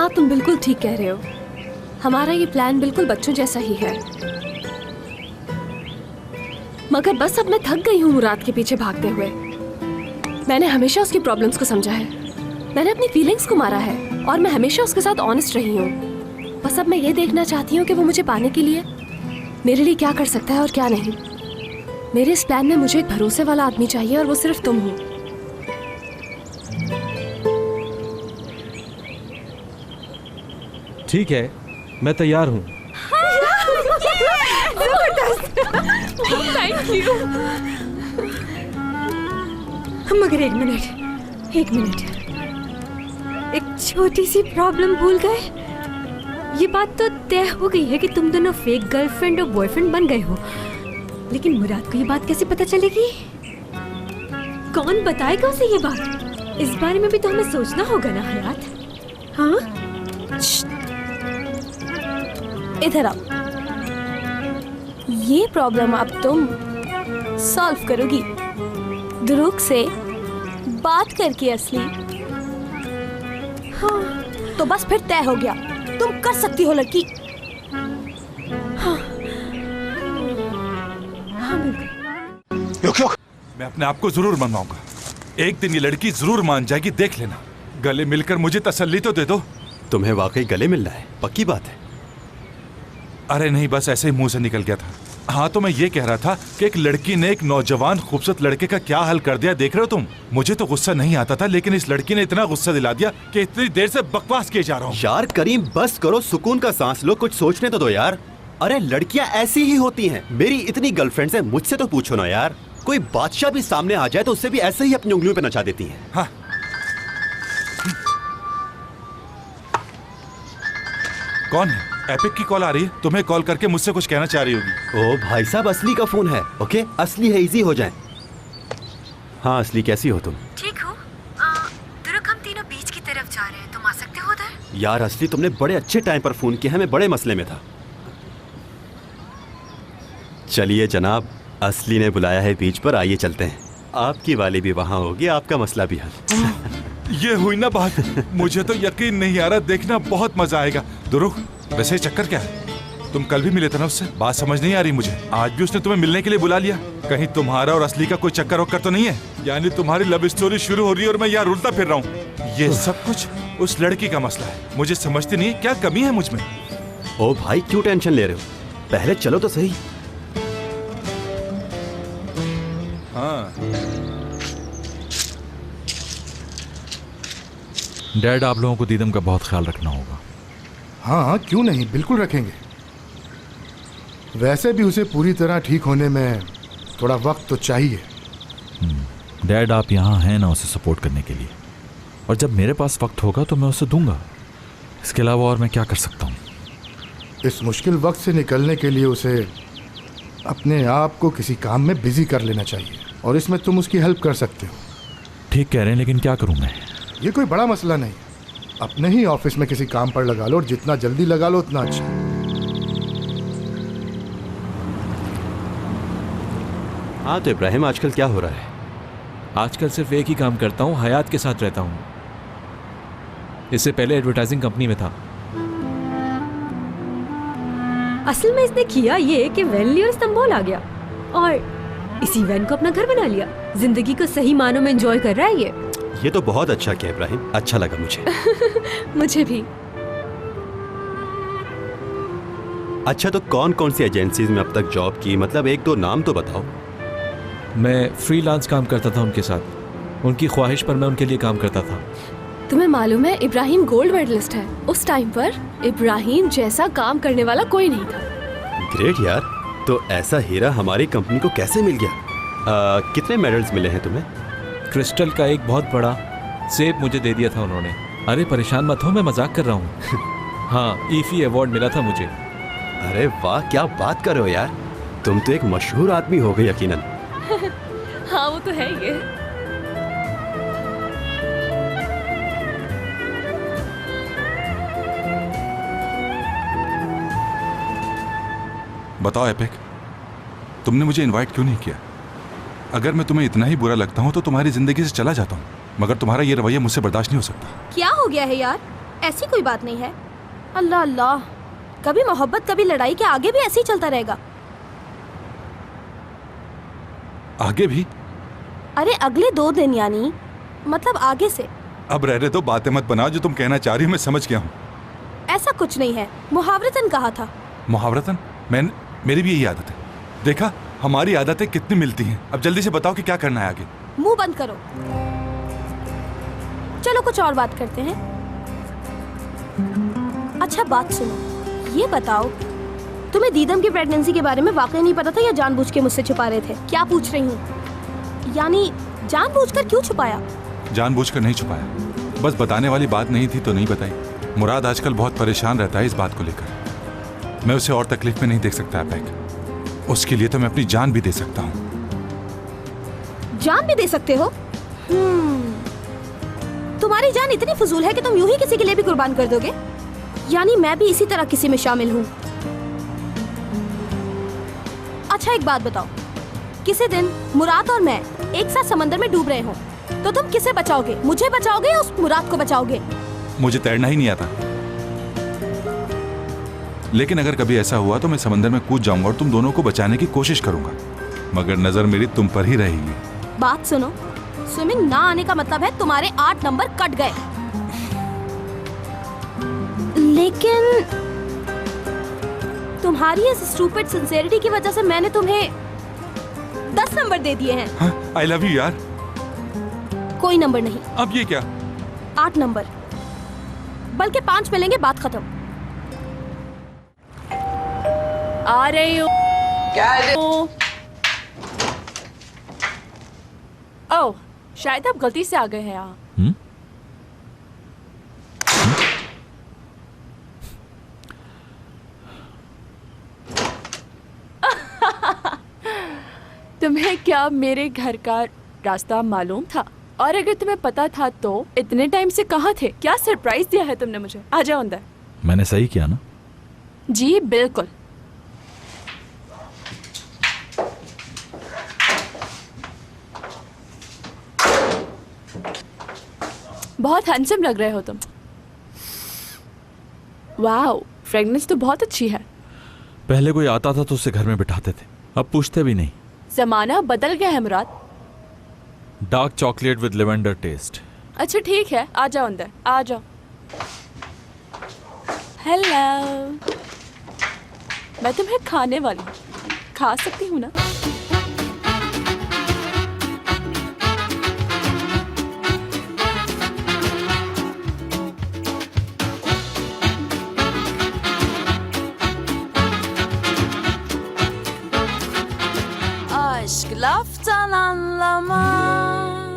हाँ, तुम बिल्कुल ठीक कह रहे हो। हमारा ये प्लान बिल्कुल बच्चों जैसा ही है। मगर बस अब मैं थक गई हूँ मुराद के पीछे भागते हुए। मैंने हमेशा उसकी प्रॉब्लम्स को समझा है, मैंने अपनी फीलिंग्स को मारा है और मैं हमेशा उसके साथ ऑनेस्ट रही हूँ। बस अब मैं ये देखना चाहती हूँ कि वो मुझे पाने के लिए मेरे लिए क्या कर सकता है और क्या नहीं। मेरे इस प्लान में मुझे एक भरोसे वाला आदमी चाहिए और वो सिर्फ तुम हो। ठीक है, मैं तैयार हूँ। Thank you. मगर एक मिनट, एक छोटी सी प्रॉब्लम भूल गए। ये बात तो तय हो गई है कि तुम दोनों फेक गर्लफ्रेंड और बॉयफ्रेंड बन गए हो, लेकिन मुराद को ये बात कैसे पता चलेगी? कौन बताएगा उसे ये बात? इस बारे में भी तो हमें सोचना होगा ना हयात। हाँ, इधर आओ। ये प्रॉब्लम अब तुम सॉल्व करोगी ध्रुव से बात करके। असली हाँ, तो बस फिर तय हो गया, तुम कर सकती हो लड़की। हाँ, हाँ बिल्कुल। रुक, मैं अपने आप को जरूर मनवाऊंगा। एक दिन ये लड़की जरूर मान जाएगी, देख लेना। गले मिलकर मुझे तसल्ली तो दे दो। तुम्हें वाकई गले मिलना है? पक्की बात है? अरे नहीं, बस ऐसे ही मुंह से निकल गया था। हाँ, तो मैं ये कह रहा था कि एक लड़की ने एक नौजवान खूबसूरत लड़के का क्या हाल कर दिया, देख रहे हो तुम? मुझे तो गुस्सा नहीं आता था, लेकिन इस लड़की ने इतना गुस्सा दिला दिया कि इतनी देर से बकवास किए जा रहा हूँ। यार करीम, बस करो, सुकून का सांस लो, कुछ सोचने तो दो यार। अरे लड़कियां ऐसी ही होती हैं। मेरी इतनी गर्लफ्रेंड्स हैं, मुझसे तो पूछो ना यार। कोई बादशाह भी सामने आ जाए तो उससे भी ऐसे ही अपनी उंगलियों पे नचा देती हैं। हाँ। कौन है? एपिक की कॉल आ रही है, तुम्हें कॉल करके मुझसे कुछ कहना चाह रही होगी। ओ भाई साहब, असली का फोन है। ओके, असली है, इजी हो जाए। हाँ असली, कैसी हो तुम? ठीक हो? तुरक, हम तीनों बीच की तरफ जा रहे हैं, तुम आ सकते हो उधर? यार असली, तुमने बड़े अच्छे टाइम पर फोन किया है, मैं बड़े मसले में था। चलिए जनाब, असली ने बुलाया है बीच पर, आइए चलते हैं। आपकी वाली भी वहाँ होगी, आपका मसला भी हल। ये हुई ना बात। मुझे तो यकीन नहीं आ रहा, देखना बहुत मजा आएगा। दुरुख, वैसे चक्कर क्या है? तुम कल भी मिले थे ना उससे, बात समझ नहीं आ रही मुझे। आज भी उसने तुम्हें मिलने के लिए बुला लिया। कहीं तुम्हारा और असली का कोई चक्कर वक्कर तो नहीं है? यानी तुम्हारी लव स्टोरी शुरू हो रही है और मैं यहाँ रुलता फिर रहा हूँ। ये सब कुछ उस लड़की का मसला है। मुझे समझती नहीं है क्या कमी है मुझ में। ओ भाई, क्यों टेंशन ले रहे हो? पहले चलो तो सही। हाँ डैड, आप लोगों को दीदम का बहुत ख्याल रखना होगा। हाँ क्यों नहीं, बिल्कुल रखेंगे। वैसे भी उसे पूरी तरह ठीक होने में थोड़ा वक्त तो चाहिए। डैड, आप यहाँ हैं ना उसे सपोर्ट करने के लिए, और जब मेरे पास वक्त होगा तो मैं उसे दूंगा। इसके अलावा और मैं क्या कर सकता हूँ? इस मुश्किल वक्त से निकलने के लिए उसे अपने आप को किसी काम में बिजी कर लेना चाहिए, और इसमें तुम उसकी हेल्प कर सकते हो। ठीक कह रहे हैं, लेकिन क्या करूँ मैं? ये कोई बड़ा मसला नहीं, अपने ही ऑफिस में किसी काम पर लगा लो, और जितना जल्दी लगा लो उतना अच्छा। हाँ तो इब्राहिम, आजकल क्या हो रहा है? आजकल सिर्फ एक ही काम करता हूँ, हयात के साथ रहता हूँ। इससे पहले एडवर्टाइजिंग कंपनी में था। असल में इसने किया ये कि वैन लिया और इस्तांबुल आ गया, और इसी वैन को अपना घर बना लिया। जिंदगी को सही मानों में एंजॉय कर रहा है ये तो बहुत अच्छा किया इब्राहिम, अच्छा लगा मुझे। मुझे भी। अच्छा, तो कौन कौन सी एजेंसीज में अब तक जॉब की? मतलब एक दो नाम तो बताओ। मैं फ्रीलांस काम करता था उनके साथ। उनकी ख्वाहिश पर मैं उनके लिए काम करता था। तुम्हें मालूम है इब्राहिम गोल्ड मेडलिस्ट है। उस टाइम पर इब्राहिम जैसा काम करने वाला कोई नहीं था। ग्रेट यार, तो ऐसा हीरा हमारी कंपनी को कैसे मिल गया? कितने मेडल्स मिले हैं तुम्हें? क्रिस्टल का एक बहुत बड़ा सेब मुझे दे दिया था उन्होंने। अरे परेशान मत हो, मैं मजाक कर रहा हूँ। हाँ, ईफी अवार्ड मिला था मुझे। अरे वाह, क्या बात कर रहे हो यार, तुम तो एक मशहूर आदमी हो गए यकीनन। हाँ वो तो है ये। बताओ एपिक, तुमने मुझे इनवाइट क्यों नहीं किया? अगर मैं तुम्हें इतना ही बुरा लगता हूँ तो तुम्हारी जिंदगी से चला जाता हूँ, मगर तुम्हारा ये रवैया मुझसे बर्दाश्त नहीं हो सकता। क्या हो गया है यार? ऐसी कोई बात नहीं है। अल्लाह अल्लाह, कभी मोहब्बत कभी लड़ाई, के आगे भी ऐसे ही चलता रहेगा? आगे भी? अरे अगले 2 दिन, यानी मतलब आगे से। अब रहने दो, बातें मत बनाओ। जो तुम कहना चाह रही हो मैं समझ गया हूँ। ऐसा कुछ नहीं है, मुहावरतन कहा था। मुहावरतन? मेरी भी यही आदत है। देखा, हमारी आदतें कितनी मिलती हैं। अब जल्दी से बताओ कि क्या करना है आगे। मुंह बंद करो, चलो कुछ और बात करते हैं। अच्छा बात सुनो, ये बताओ तुम्हें दीदम की प्रेगनेंसी के बारे में वाकई नहीं पता था या जानबूझ के मुझसे छुपा रहे थे? क्या पूछ रही हूँ, यानी जानबूझकर क्यों छुपाया? जानबूझकर नहीं छुपाया, बस बताने वाली बात नहीं थी तो नहीं बताई। मुराद आजकल बहुत परेशान रहता है इस बात को लेकर। मैं उसे और तकलीफ में नहीं देख सकता ऐपेक। उसके लिए तो मैं अपनी जान भी दे सकता हूँ। जान भी दे सकते हो? तुम्हारी जान इतनी फजूल है कि तुम यूं ही किसी के लिए भी कुर्बान कर दोगे? यानी मैं भी इसी तरह किसी में शामिल हूँ। अच्छा एक बात बताओ, किसी दिन मुराद और मैं एक साथ समंदर में डूब रहे हो तो तुम किसे बचाओगे? मुझे बचाओगे या उस मुराद को बचाओगे? मुझे तैरना ही नहीं आता, लेकिन अगर कभी ऐसा हुआ तो मैं समंदर में कूद जाऊंगा और तुम दोनों को बचाने की कोशिश करूंगा, मगर नजर मेरी तुम पर ही रहेगी। बात सुनो, स्विमिंग ना आने का मतलब है तुम्हारे 8 नंबर कट गए। लेकिन तुम्हारी इस स्टूपिड सिंसेरिटी की वजह से मैंने तुम्हें 10 नंबर दे दिए हैं। आई लव यू यार। कोई नंबर नहीं। अब ये क्या? 8 नंबर, बल्कि 5 मिलेंगे, बात खत्म। आ रही हूँ। ओह, शायद आप गलती से आ गए हैं यहाँ। तुम्हें क्या मेरे घर का रास्ता मालूम था? और अगर तुम्हें पता था तो इतने टाइम से कहाँ थे? क्या सरप्राइज दिया है तुमने मुझे? आ जाओ अंदर। मैंने सही किया ना? जी बिल्कुल। बहुत हैंडसम लग रहे हो तुम। वाओ, फ्रेगनेंस तो बहुत अच्छी है। पहले कोई आता था तो उसे घर में बिठाते थे, अब पूछते भी नहीं। जमाना बदल गया है Murad. Dark chocolate with lavender taste. अच्छा ठीक है, आ जाओ अंदर, आ जाओ। हेलो, मैं तुम्हें खाने वाली हूँ, खा सकती हूँ ना? Aşk laftan anlamaz.